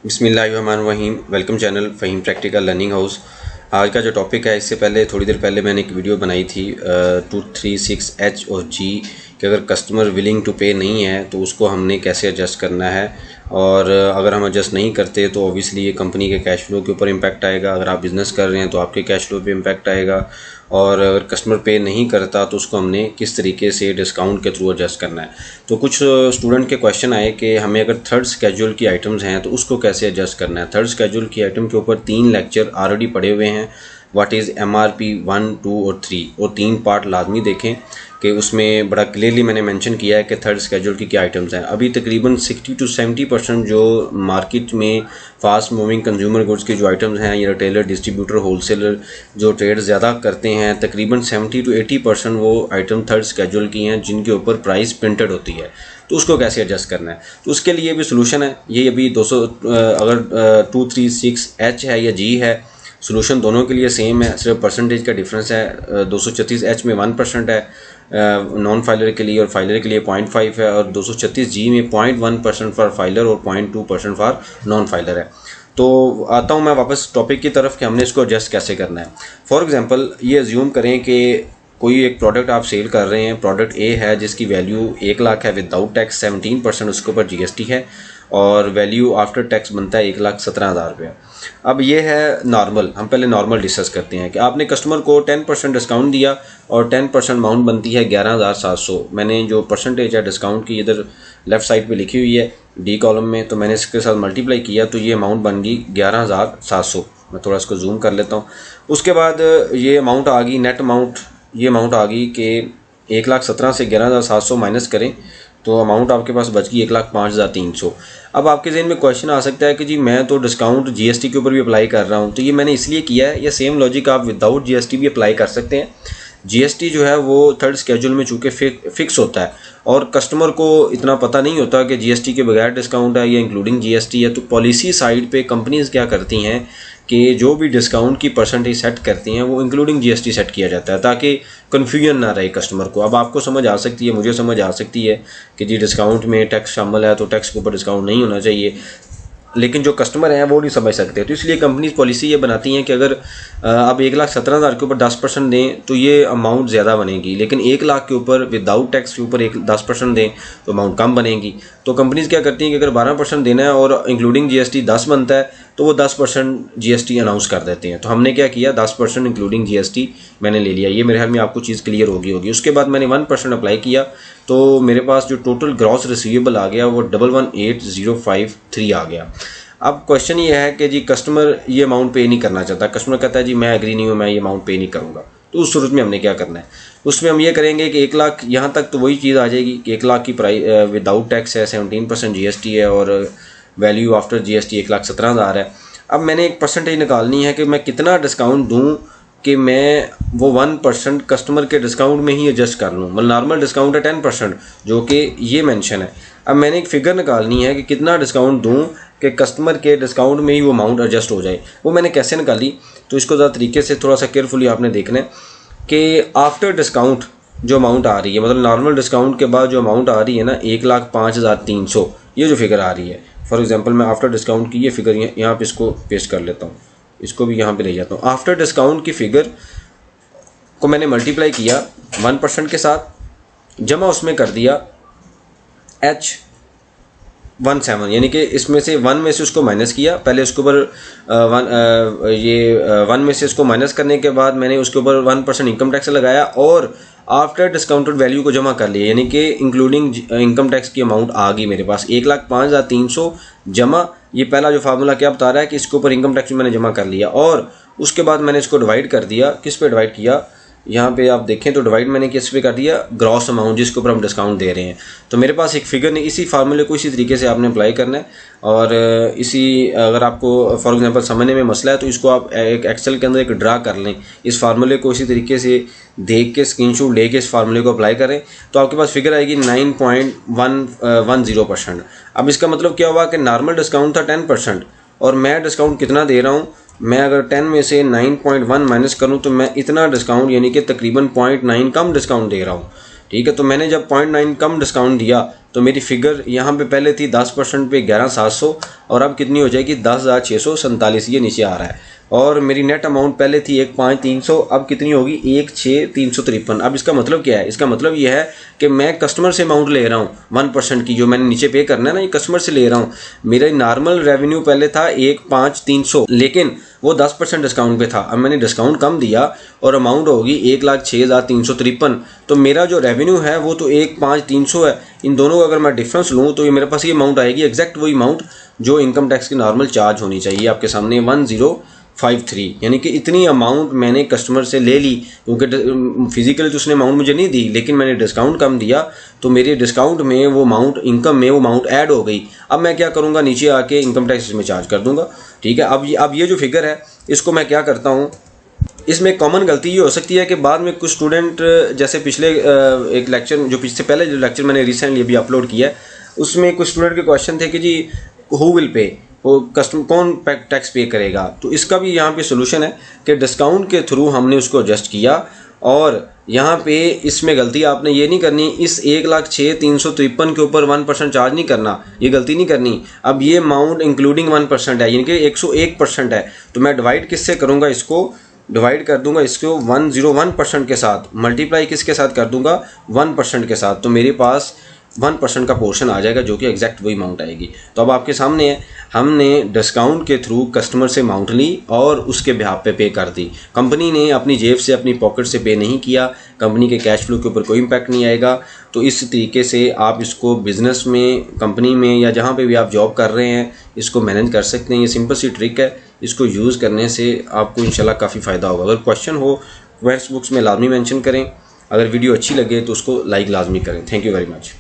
बिस्मिल्लाहिर्रहमानिर्रहीम। Welcome channel Faheem practical learning house. आज का जो टॉपिक है, इससे पहले थोड़ी देर पहले मैंने एक वीडियो बनाई थी 236H और G कि अगर कस्टमर विलिंग टू पे नहीं है तो उसको हमने कैसे एडजस्ट करना है, और अगर हम एडजस्ट नहीं करते तो ऑब्वियसली ये कंपनी के कैश फ्लो के ऊपर इम्पैक्ट आएगा। अगर आप बिज़नेस कर रहे हैं तो आपके कैश फ्लो पे इम्पैक्ट आएगा, और अगर कस्टमर पे नहीं करता तो उसको हमने किस तरीके से डिस्काउंट के थ्रू एडजस्ट करना है। तो कुछ स्टूडेंट के क्वेश्चन आए कि हमें अगर थर्ड स्केड्यूल की आइटम्स हैं तो उसको कैसे एडजस्ट करना है। थर्ड स्केड्यूल की आइटम के ऊपर 3 लेक्चर ऑलरेडी पढ़े हुए हैं, व्हाट इज़ MRP 1, 2 और 3, और 3 पार्ट लाजमी देखें कि उसमें बड़ा क्लियरली मैंने मेंशन किया है कि थर्ड स्केड्यूल की क्या आइटम्स हैं। अभी तकरीबन 60 to 70% जो मार्केट में फास्ट मूविंग कंज्यूमर गुड्स की जो आइटम्स हैं, या रिटेलर, डिस्ट्रीब्यूटर, होलसेलर जो ट्रेड ज़्यादा करते हैं, तकरीबन 70 to 80% वो आइटम थर्ड स्केड्यूल की हैं जिनके ऊपर प्राइस प्रिंटेड होती है। तो उसको कैसे एडजस्ट करना है, तो उसके लिए भी सोल्यूशन है। ये अभी 200 अगर 236H है या G है, सोल्यूशन दोनों के लिए सेम है, सिर्फ परसेंटेज का डिफरेंस है। 236H में 1% है नॉन फाइलर के लिए, और फाइलर के लिए 0.5 है, और 236G में 0.1% फॉर फाइलर और 0.2% फॉर नॉन फाइलर है। तो आता हूँ मैं वापस टॉपिक की तरफ कि हमने इसको एडजस्ट कैसे करना है। फॉर एग्जांपल ये अज्यूम करें कि कोई एक प्रोडक्ट आप सेल कर रहे हैं, प्रोडक्ट ए है जिसकी वैल्यू 1 लाख है विदाउट टैक्स, 17% उसके ऊपर GST है, और वैल्यू आफ्टर टैक्स बनता है 1,17,000 रुपये। अब ये है नॉर्मल, हम पहले नॉर्मल डिस्कस करते हैं कि आपने कस्टमर को 10% डिस्काउंट दिया और 10% अमाउंट बनती है 11,700। मैंने जो परसेंटेज है डिस्काउंट की इधर लेफ़्ट साइड पे लिखी हुई है D कॉलम में, तो मैंने इसके साथ मल्टीप्लाई किया तो ये अमाउंट बन गई 11,700। मैं थोड़ा इसको जूम कर लेता हूँ। उसके बाद ये अमाउंट आ गई, नेट अमाउंट ये अमाउंट आ गई कि 1,17,000 से 11,700 माइनस करें तो अमाउंट आपके पास बच गई 1,05,300। अब आपके जहन में क्वेश्चन आ सकता है कि जी मैं तो डिस्काउंट GST के ऊपर भी अप्लाई कर रहा हूँ, तो ये मैंने इसलिए किया है। या सेम लॉजिक आप विदाउट GST भी अप्लाई कर सकते हैं। GST जो है वो थर्ड स्केड्यूल में चूँकि फिक्स होता है, और कस्टमर को इतना पता नहीं होता कि GST के बगैर डिस्काउंट है या इंक्लूडिंग GST है। तो पॉलिसी साइड पे कंपनीज क्या करती हैं कि जो भी डिस्काउंट की परसेंटेज सेट करती हैं वो इंक्लूडिंग GST सेट किया जाता है, ताकि कन्फ्यूजन ना रहे कस्टमर को। अब आपको समझ आ सकती है, मुझे समझ आ सकती है कि जी डिस्काउंट में टैक्स शामिल है तो टैक्स के ऊपर डिस्काउंट नहीं होना चाहिए, लेकिन जो कस्टमर हैं वो नहीं समझ सकते। तो इसलिए कंपनीज पॉलिसी ये बनाती हैं कि अगर आप 1,17,000 के ऊपर 10% दें तो ये अमाउंट ज़्यादा बनेगी, लेकिन 1 लाख के ऊपर विदाउट टैक्स के ऊपर 10% दें तो अमाउंट कम बनेगी। तो कंपनीज क्या करती हैं कि अगर 12% देना है और इंक्लूडिंग GST 10 बनता है तो वो 10% GST अनाउंस कर देते हैं। तो हमने क्या किया, 10% इंक्लूडिंग GST मैंने ले लिया। ये मेरे ख्याल में आपको चीज़ क्लियर होगी। उसके बाद मैंने 1% अप्लाई किया तो मेरे पास जो टोटल ग्रॉस रिसीवेबल आ गया वो 118,053 आ गया। अब क्वेश्चन ये है कि जी कस्टमर ये अमाउंट पे नहीं करना चाहता, कस्टमर कहता है जी मैं एग्री नहीं हूँ, मैं ये अमाउंट पे नहीं करूँगा। तो उस सूरत में हमने क्या करना है, उसमें हम ये करेंगे कि 1 लाख यहाँ तक तो वही चीज़ आ जाएगी कि 1 लाख की प्राइस विदाउट टैक्स है, 17% GST है, और वैल्यू आफ्टर GST 1,17,000 है। अब मैंने एक परसेंटेज निकालनी है कि मैं कितना डिस्काउंट दूँ कि मैं वो 1% कस्टमर के डिस्काउंट में ही एडजस्ट कर लूँ। मतलब नॉर्मल डिस्काउंट है 10% जो कि ये मेंशन है। अब मैंने एक फ़िगर निकालनी है कि कितना डिस्काउंट दूँ कि कस्टमर के डिस्काउंट में ही वो अमाउंट एडजस्ट हो जाए। वो मैंने कैसे निकाली, तो इसको ज़्यादा तरीके से थोड़ा सा केयरफुली आपने देखना है कि आफ्टर डिस्काउंट जो अमाउंट आ रही है, मतलब नॉर्मल डिस्काउंट के बाद जो अमाउंट आ रही है ना 1,05,300, ये जो फिगर आ रही है। फॉर एग्जांपल मैं आफ्टर डिस्काउंट की ये फिगर यहाँ पे इसको पेस्ट कर लेता हूँ, इसको भी यहाँ पे ले जाता हूँ। आफ्टर डिस्काउंट की फिगर को मैंने मल्टीप्लाई किया 1% के साथ, जमा उसमें कर दिया H17, यानी कि इसमें से 1 में से उसको माइनस किया। पहले उसके ऊपर 1 में से इसको माइनस करने के बाद मैंने उसके ऊपर 1% इनकम टैक्स लगाया, और आफ्टर डिस्काउंटेड वैल्यू को जमा कर लिया, यानी कि इंक्लूडिंग इनकम टैक्स की अमाउंट आ गई मेरे पास 1,05,300 जमा। ये पहला जो फार्मूला क्या बता रहा है कि इसके ऊपर इनकम टैक्स मैंने जमा कर लिया, और उसके बाद मैंने इसको डिवाइड कर दिया। किस पे डिवाइड किया, यहाँ पे आप देखें तो डिवाइड मैंने किस पे कर दिया, ग्रॉस अमाउंट जिसके ऊपर हम डिस्काउंट दे रहे हैं। तो मेरे पास एक फिगर नहीं, इसी फार्मूले को इसी तरीके से आपने अप्लाई करना है। और इसी अगर आपको फॉर एग्जांपल समझने में मसला है तो इसको आप एक एक्सेल के अंदर एक ड्रा कर लें, इस फार्मूले को इसी तरीके से देख के स्क्रीनशॉट लेके इस फार्मूले को अप्लाई करें तो आपके पास फिगर आएगी 9.110%। अब इसका मतलब क्या हुआ कि नॉर्मल डिस्काउंट था 10% और मैं डिस्काउंट कितना दे रहा हूँ, मैं अगर 10 में से 9.1 माइनस करूं तो मैं इतना डिस्काउंट यानी कि तकरीबन 0.9 कम डिस्काउंट दे रहा हूं। ठीक है, तो मैंने जब 0.9 कम डिस्काउंट दिया तो मेरी फिगर यहाँ पे पहले थी 10% पे 11,700 और अब कितनी हो जाएगी 10,647, ये नीचे आ रहा है। और मेरी नेट अमाउंट पहले थी 15,300, अब कितनी होगी 16,353। अब इसका मतलब क्या है? इसका मतलब ये है कि मैं कस्टमर से अमाउंट ले रहा हूँ 1% की, जो मैंने नीचे पे करना है ना, ये कस्टमर से ले रहा हूँ। मेरा नॉर्मल रेवेन्यू पहले था 15,300, लेकिन वो 10% डिस्काउंट पे था। अब मैंने डिस्काउंट कम दिया और अमाउंट होगी 1,06,353। तो मेरा जो रेवेन्यू है वो तो 15,300 है। इन दोनों का अगर मैं डिफरेंस लूँ तो ये मेरे पास ये अमाउंट आएगी, एग्जैक्ट वही अमाउंट जो इनकम टैक्स की नॉर्मल चार्ज होनी चाहिए। आपके सामने 1053, यानी कि इतनी अमाउंट मैंने कस्टमर से ले ली, क्योंकि फिजिकली तो उसने अमाउंट मुझे नहीं दी, लेकिन मैंने डिस्काउंट कम दिया तो मेरे डिस्काउंट में वो अमाउंट, इनकम में वो अमाउंट ऐड हो गई। अब मैं क्या करूँगा, नीचे आके इनकम टैक्स में चार्ज कर दूंगा। ठीक है, अब ये जो फिगर है इसको मैं क्या करता हूँ, इसमें कॉमन गलती ये हो सकती है कि बाद में कुछ स्टूडेंट, जैसे पिछले एक लेक्चर जो पिछले पहले जो लेक्चर मैंने रिसेंटली अभी अपलोड किया है, उसमें कुछ स्टूडेंट के क्वेश्चन थे कि जी हु विल पे, वो कस्टमर कौन टैक्स पे करेगा। तो इसका भी यहाँ पे सोल्यूशन है कि डिस्काउंट के थ्रू हमने उसको एडजस्ट किया। और यहाँ पे इसमें गलती आपने ये नहीं करनी, इस 1,06,353 के ऊपर 1% चार्ज नहीं करना, ये गलती नहीं करनी। अब ये अमाउंट इंक्लूडिंग 1% है, यानी कि 101% है। तो मैं डिवाइड किससे करूँगा, इसको डिवाइड कर दूंगा इसको 101% के साथ, मल्टीप्लाई किसके साथ कर दूंगा 1% के साथ। तो मेरे पास 1% का पोर्शन आ जाएगा, जो कि एग्जैक्ट वही अमाउंट आएगी। तो अब आपके सामने है, हमने डिस्काउंट के थ्रू कस्टमर से अमाउंट ली और उसके बिहाफ पे कर दी। कंपनी ने अपनी जेब से, अपनी पॉकेट से पे नहीं किया, कंपनी के कैश फ्लो के ऊपर कोई इम्पैक्ट नहीं आएगा। तो इस तरीके से आप इसको बिज़नेस में, कंपनी में या जहाँ पे भी आप जॉब कर रहे हैं, इसको मैनेज कर सकते हैं। ये सिंपल सी ट्रिक है, इसको यूज़ करने से आपको इंशाल्लाह काफ़ी फ़ायदा होगा। अगर क्वेश्चन हो कमेंट्स बॉक्स में लाजमी मेंशन करें। अगर वीडियो अच्छी लगे तो उसको लाइक लाजमी करें। Thank you very much.